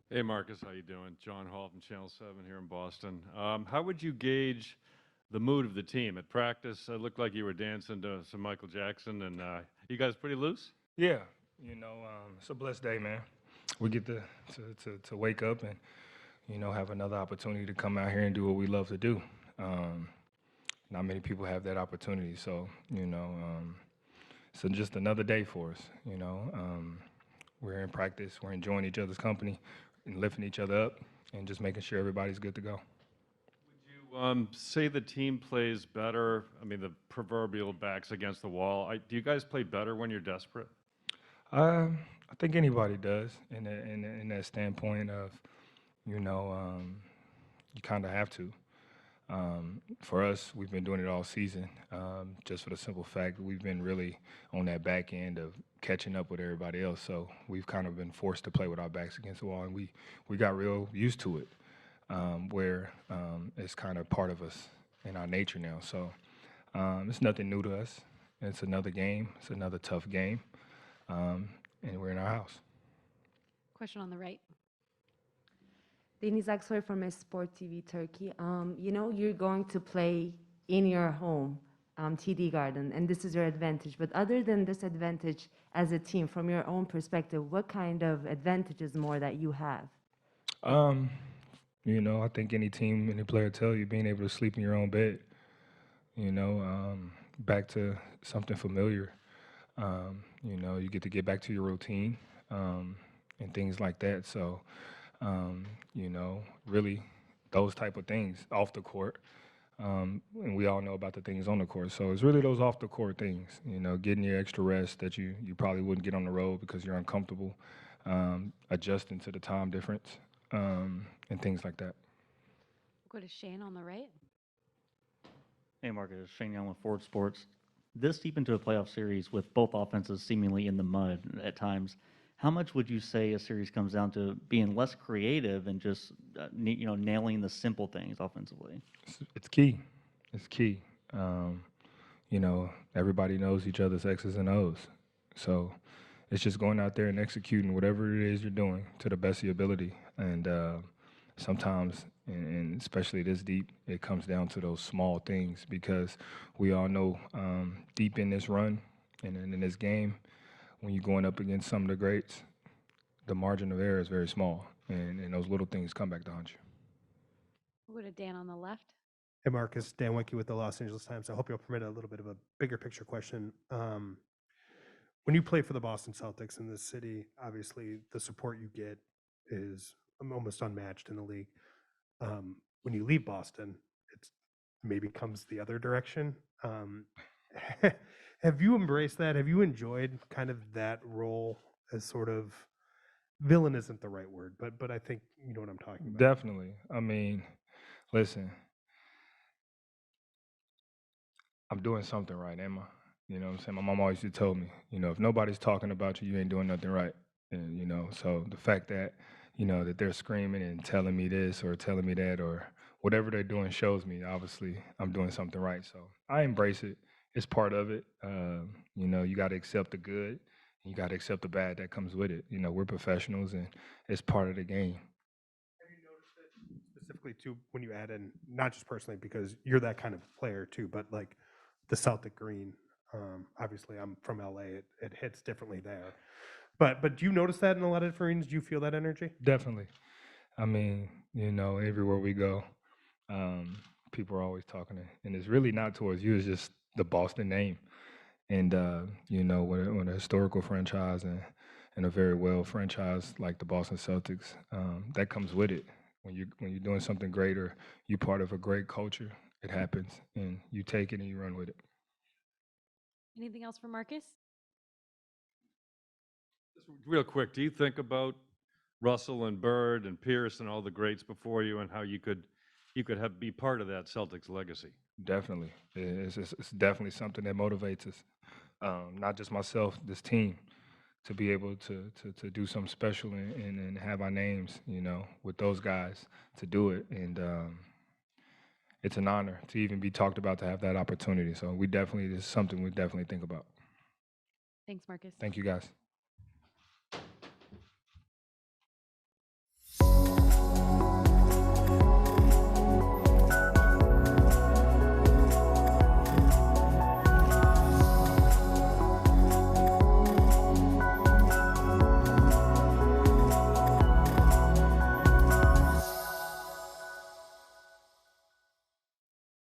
Hey Marcus, how you doing? John Hall from Channel 7 here in Boston. How would you gauge the mood of the team at practice? It looked like you were dancing to some Michael Jackson, and you guys pretty loose? Yeah, it's a blessed day, man. We get to wake up and have another opportunity to come out here and do what we love to do. Um, Not many people have that opportunity, so so just another day for us. We're in practice, we're enjoying each other's company, and lifting each other up, and just making sure everybody's good to go. Would you say the team plays better? I mean, the proverbial backs against the wall. Do you guys play better when you're desperate? I think anybody does in that standpoint of you know you kind of have to. For us, we've been doing it all season, just for the simple fact that we've been really on that back end of catching up with everybody else. So we've kind of been forced to play with our backs against the wall, and we got real used to it, where it's kind of part of us in our nature now. So it's nothing new to us. It's another game. It's another tough game, um, and we're in our house. Question on the right. Deniz Aksoy from Sport TV Turkey. You're going to play in your home, TD Garden, and this is your advantage. But other than this advantage as a team, from your own perspective, what kind of advantages more that you have? Um, I think any team, any player tell you being able to sleep in your own bed. Back to something familiar. You get to get back to your routine, and things like that. So, really those type of things off the court. And we all know about the things on the court. So it's really those off the court things, getting your extra rest that you probably wouldn't get on the road because you're uncomfortable, adjusting to the time difference, and things like that. We'll go to Shane on the right. Hey, Marcus, it's Shane Young with Ford Sports. This deep into a playoff series with both offenses seemingly in the mud at times, how much would you say a series comes down to being less creative and just nailing the simple things offensively? It's key. It's key. Everybody knows each other's X's and O's. So it's just going out there and executing whatever it is you're doing to the best of your ability. And sometimes, and especially this deep, it comes down to those small things because we all know deep in this run and in this game, when you're going up against some of the greats, the margin of error is very small, and those little things come back to haunt you. We'll go to Dan on the left. Hey, Marcus, Dan Winke with the Los Angeles Times. I hope you'll permit a little bit of a bigger picture question. When you play for the Boston Celtics in this city, obviously the support you get is almost unmatched in the league. When you leave Boston, it maybe comes the other direction. Have you embraced that? Have you enjoyed kind of that role as sort of villain isn't the right word, but I think you know what I'm talking about. Definitely. I mean, listen, I'm doing something right, am I? You know what I'm saying? My mom always used to tell me, if nobody's talking about you, you ain't doing nothing right. And, so the fact that, that they're screaming and telling me this or telling me that or whatever they're doing shows me, obviously, I'm doing something right. So I embrace it. It's part of it. You got to accept the good. You got to accept the bad that comes with it. We're professionals and it's part of the game. Have you noticed it specifically too when you add in, not just personally because you're that kind of player too, but like the Celtic green? Obviously, I'm from LA. It hits differently there. But do you notice that in a lot of different arenas? Do you feel that energy? Definitely. I mean, everywhere we go, people are always talking, and it's really not towards you. It's just the Boston name, and when a historical franchise and a very well franchise like the Boston Celtics, that comes with it. When you're doing something great or you're part of a great culture, it happens, and you take it and you run with it. Anything else for Marcus? Just real quick, do you think about Russell and Bird and Pierce and all the greats before you and how you could be part of that Celtics legacy? Definitely, it's definitely something that motivates us. Not just myself, this team, to be able to do something special and have our names, with those guys to do it. And it's an honor to even be talked about to have that opportunity. So this is something we definitely think about. Thanks, Marcus. Thank you, guys.